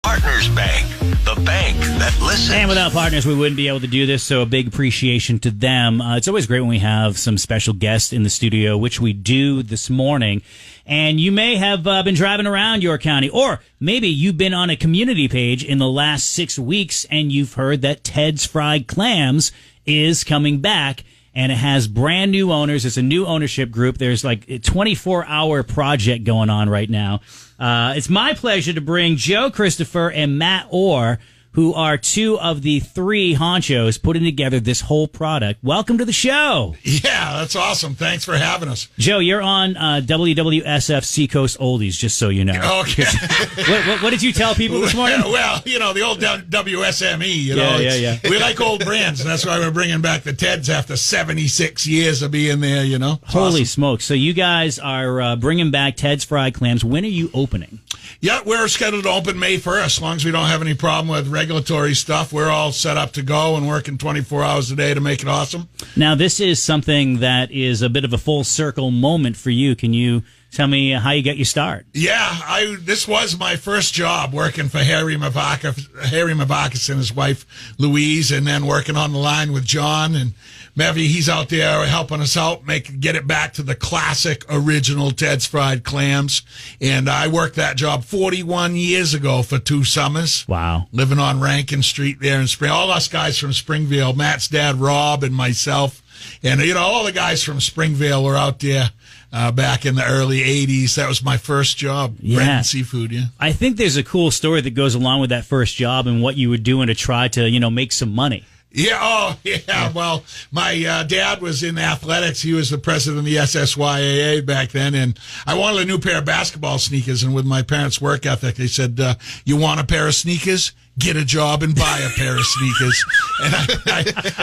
Partners Bank, the bank that listens. And without partners, we wouldn't be able to do this, so a big appreciation to them. It's always great when we have some special guests in the studio, which we do this morning. And you may have been driving around your county, or maybe you've been on a community page in the last 6 weeks and you've heard that Ted's Fried Clams is coming back. And it has brand new owners. It's a new ownership group. There's like a 24-hour project going on right now. It's my pleasure to bring Joe, Christopher, and Matt Orr, who are two of the three honchos putting together this whole product. Welcome to the show. Yeah, that's awesome. Thanks for having us. Joe, you're on WWSF Seacoast Oldies, just so you know. Okay. What did you tell people this morning? Well, the old WSME, Yeah. We like old brands, and that's why we're bringing back the Teds after 76 years of being there, Holy smokes. So you guys are bringing back Ted's Fried Clams. When are you opening? Yeah, we're scheduled to open May 1st. As long as we don't have any problem with regulatory stuff, we're all set up to go and working 24 hours a day to make it awesome. Now, this is something that is a bit of a full circle moment for you. Can you tell me how you got your start? Yeah, this was my first job, working for Harry Mavakis and his wife Louise, and then working on the line with John and Mevy. He's out there helping us out, get it back to the classic original Ted's Fried Clams. And I worked that job 41 years ago for 2 summers. Wow. Living on Rankin Street there in Spring. All us guys from Springvale, Matt's dad, Rob, and myself. And, all the guys from Springvale were out there back in the early 80s. That was my first job, renting seafood, yeah. I think there's a cool story that goes along with that first job and what you were doing to try to, make some money. Yeah, well, my dad was in athletics. He was the president of the SSYAA back then, and I wanted a new pair of basketball sneakers, and with my parents' work ethic, they said, you want a pair of sneakers? Get a job and buy a pair of sneakers. And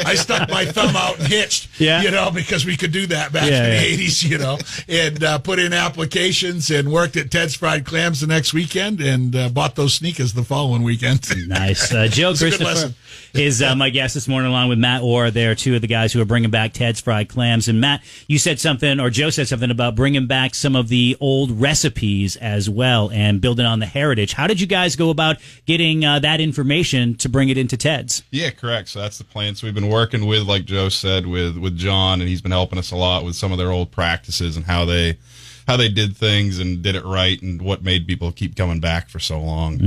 I stuck my thumb out and hitched, because we could do that back in the 80s, and put in applications and worked at Ted's Fried Clams the next weekend and bought those sneakers the following weekend. Nice. Joe Christopher is my guest this morning, along with Matt Orr. They're two of the guys who are bringing back Ted's Fried Clams. And Matt, you said something, or Joe said something about bringing back some of the old recipes as well and building on the heritage. How did you guys go about getting that information to bring it into Ted's? Yeah, correct. So that's the plan. So we've been working with, like Joe said, with John, and he's been helping us a lot with some of their old practices and how they did things and did it right and what made people keep coming back for so long.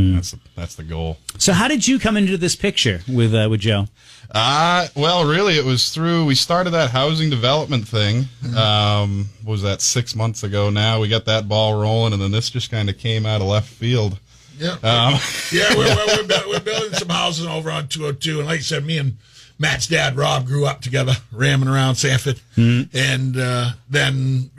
That's the goal. So how did you come into this picture with Joe? Well, really, it was we started that housing development thing. What was that, 6 months ago now? We got that ball rolling, and then this just kind of came out of left field. Yeah, we're building some houses over on 202, and like you said, me and Matt's dad, Rob, grew up together, ramming around Sanford, and then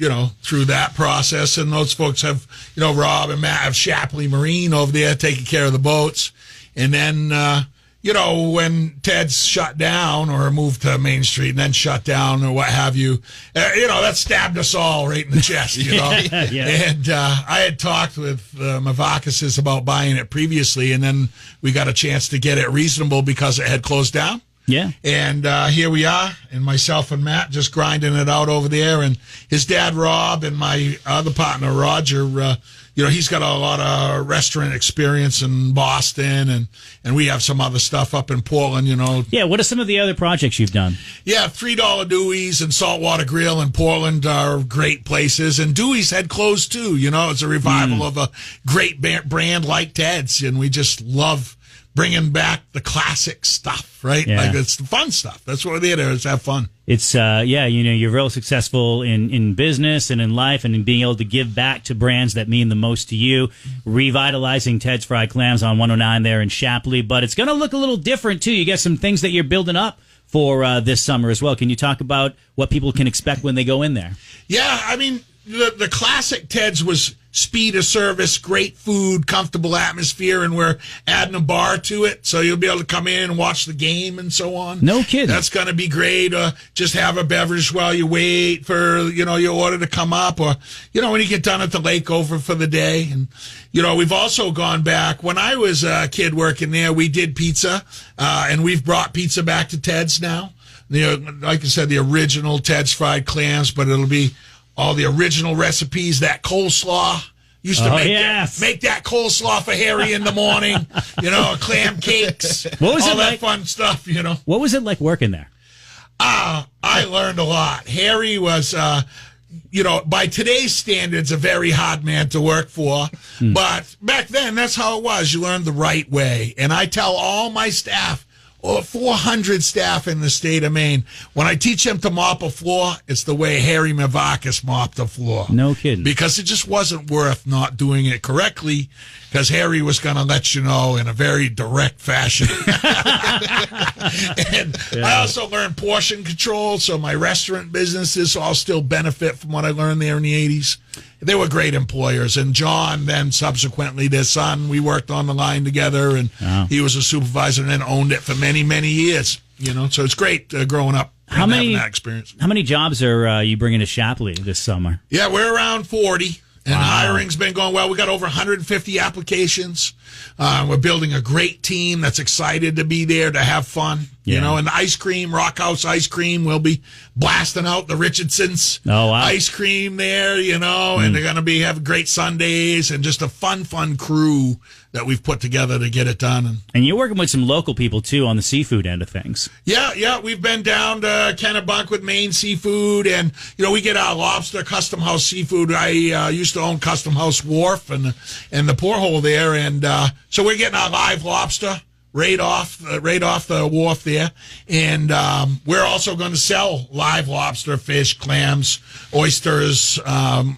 through that process, and those folks have, Rob and Matt have Shapley Marine over there taking care of the boats, and then when Ted's shut down or moved to Main Street and then shut down or what have you, that stabbed us all right in the chest, And I had talked with Mavakises about buying it previously, and then we got a chance to get it reasonable because it had closed down. Yeah. And here we are, and myself and Matt just grinding it out over there, and his dad, Rob, and my other partner, Roger, he's got a lot of restaurant experience in Boston, and we have some other stuff up in Portland, Yeah, what are some of the other projects you've done? Yeah, $3 Dewey's and Saltwater Grill in Portland are great places, and Dewey's had closed too, it's a revival of a great brand like Ted's, and we just love bringing back the classic stuff, right? Yeah. Like, it's the fun stuff. That's what we're there to is have fun. It's, you're real successful in business and in life and in being able to give back to brands that mean the most to you, revitalizing Ted's Fried Clams on 109 there in Shapley. But it's going to look a little different, too. You got some things that you're building up for this summer as well. Can you talk about what people can expect when they go in there? Yeah, I mean, the classic Ted's was speed of service, great food, comfortable atmosphere, and we're adding a bar to it, so you'll be able to come in and watch the game and so on. No kidding. That's going to be great. Just have a beverage while you wait for, your order to come up, or, when you get done at the lake over for the day. And, we've also gone back. When I was a kid working there, we did pizza, and we've brought pizza back to Ted's now. Like I said, the original Ted's Fried Clams, but it'll be all the original recipes, that coleslaw, Used to yes. make that coleslaw for Harry in the morning, clam cakes, What was all it that like? fun stuff, What was it like working there? I learned a lot. Harry was, by today's standards, a very hard man to work for. But back then, that's how it was. You learned the right way. And I tell all my staff, 400 staff in the state of Maine, when I teach them to mop a floor, it's the way Harry Mavakis mopped the floor. No kidding. Because it just wasn't worth not doing it correctly, because Harry was going to let you know in a very direct fashion. And I also learned portion control, so my restaurant businesses all still benefit from what I learned there in the 80s. They were great employers. And John, then subsequently, their son, we worked on the line together, and he was a supervisor and then owned it for many, many years. So it's great growing up and having that experience. How many jobs are you bringing to Shapley this summer? Yeah, we're around 40. And hiring's been going well. We got over 150 applications. We're building a great team that's excited to be there, to have fun. And the ice cream, Rock House Ice Cream, will be blasting out the Richardson's ice cream there, and they're going to have great Sundays and just a fun crew that we've put together to get it done. And you're working with some local people, too, on the seafood end of things. Yeah. We've been down to Kennebunk with Maine Seafood, and, we get our lobster, Custom House Seafood. I used to own Custom House Wharf and the Porthole there, and so we're getting our live lobster right off the wharf there, and we're also going to sell live lobster, fish, clams, oysters,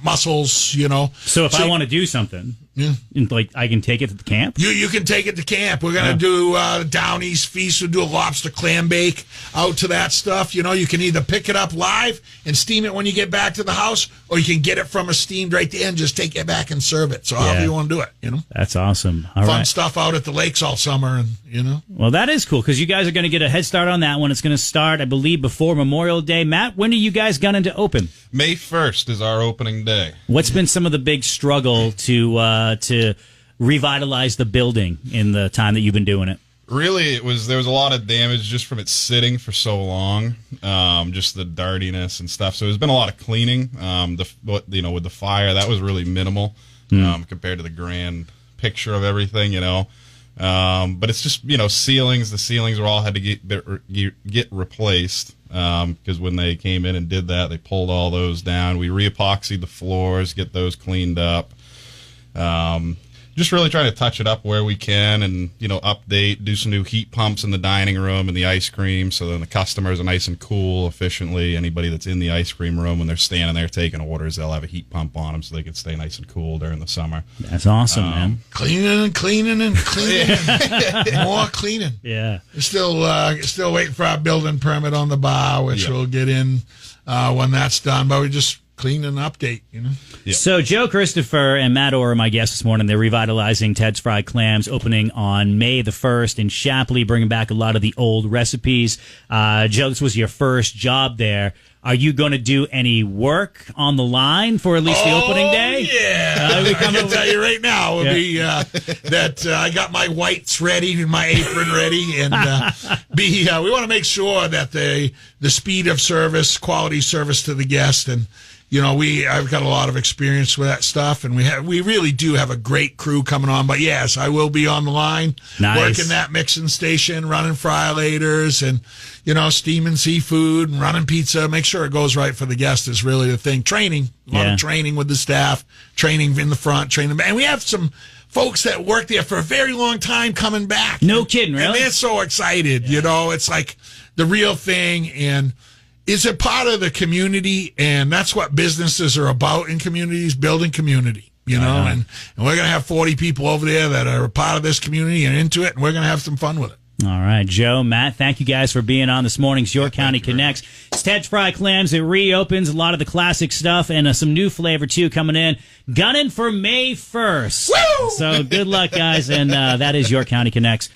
mussels. So if I want to do something, I can take it to the camp. You can take it to camp. We're going to do Down East Feast. We'll do a lobster clam bake out to that stuff. You can either pick it up live and steam it when you get back to the house, or you can get it from a steamed right there and just take it back and serve it. So however you want to do it, That's awesome. All Fun right. stuff out at the lakes all summer, and Well, that is cool, because you guys are going to get a head start on that one. It's going to start, I believe, before Memorial Day. Matt, when are you guys gunning to open? May 1st is our opening day. What's been some of the big struggle to revitalize the building in the time that you've been doing it? Really, there was a lot of damage just from it sitting for so long, just the dardiness and stuff. So there's been a lot of cleaning. With the fire, that was really minimal compared to the grand picture of everything. But it's just ceilings. The ceilings were all had to get replaced because when they came in and did that, they pulled all those down. We re-epoxied the floors, get those cleaned up. Just really trying to touch it up where we can, and update, do some new heat pumps in the dining room and the ice cream, so then the customers are nice and cool efficiently. Anybody that's in the ice cream room, when they're standing there taking orders, they'll have a heat pump on them so they can stay nice and cool during the summer. That's awesome, man. Cleaning and cleaning and cleaning, more cleaning. Yeah, we're still waiting for our building permit on the bar, which we'll get in when that's done. But we just clean and update, Yeah. So Joe, Christopher, and Matt Orr are my guests this morning. They're revitalizing Ted's Fried Clams, opening on May the 1st in Shapley, bringing back a lot of the old recipes. Joe, this was your first job there. Are you going to do any work on the line for at least the opening day? Yeah. I can tell you right now that I got my whites ready and my apron ready, and we want to make sure that the speed of service, quality service to the guest, and I've got a lot of experience with that stuff, and we really do have a great crew coming on. But yes, I will be on the line, working that mixing station, running fry-laters, and steaming seafood and running pizza. Make sure it goes right for the guest is really the thing. Training, a lot of training with the staff, training in the front, training, and we have some folks that work there for a very long time coming back. No kidding, really? And they're so excited. It's like the real thing, and is it part of the community? And that's what businesses are about in communities, building community, and we're going to have 40 people over there that are a part of this community and into it, and we're going to have some fun with it. All right, Joe, Matt, thank you guys for being on this morning's York County Connects. It's Ted's Fried Clams. It reopens, a lot of the classic stuff, and some new flavor, too, coming in. Gunning for May 1st. Woo! So good luck, guys, and that is York County Connects.